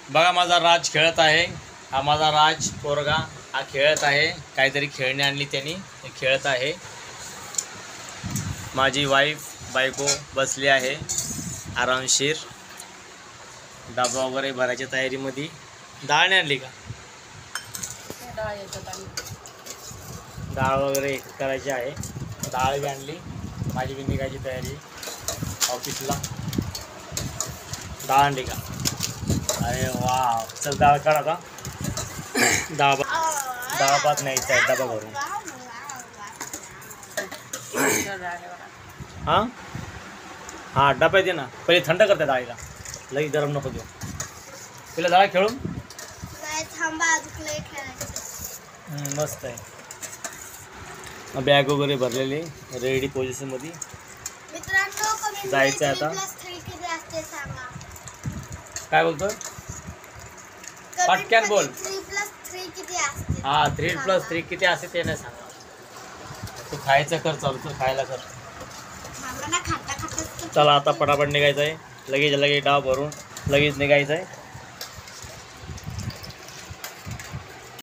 बघा माझा राज खेळत आहे. हा माझा राज पोरगा हा खेळत आहे. काहीतरी खेळणी आणली त्यांनी, ते खेळत आहे. माझी बायको बसली आहे आरामशीर. डबा वगैरे भरायच्या तयारीमध्ये. डाळ नाही आणली का? डाळ वगैरे करायची आहे. डाळ बी आणली. माझी बी निघायची तयारी ऑफिसला. डाळ आणली का? अरे वा, चल डाळ काढ आता. डाळ भात न्यायचा आहे डबा भरून. हां हां डबा दे ना. पहिले थंड करते डाळीला, लगेच गरम नको देऊ. तुला डाळ खेळून मस्त आहे. बॅग वगैरे भरलेली रेडी पोझिशनमध्ये जायचं आहे आता. काय बोलतोय? पटक्यान बोल. 3+3 किती असते ते नाही सांगा. तू खायचं कर चालू, तू खायला कर. चला आता पटापट निघायचं आहे. लगेच डाव भरून लगेच निघायचं आहे.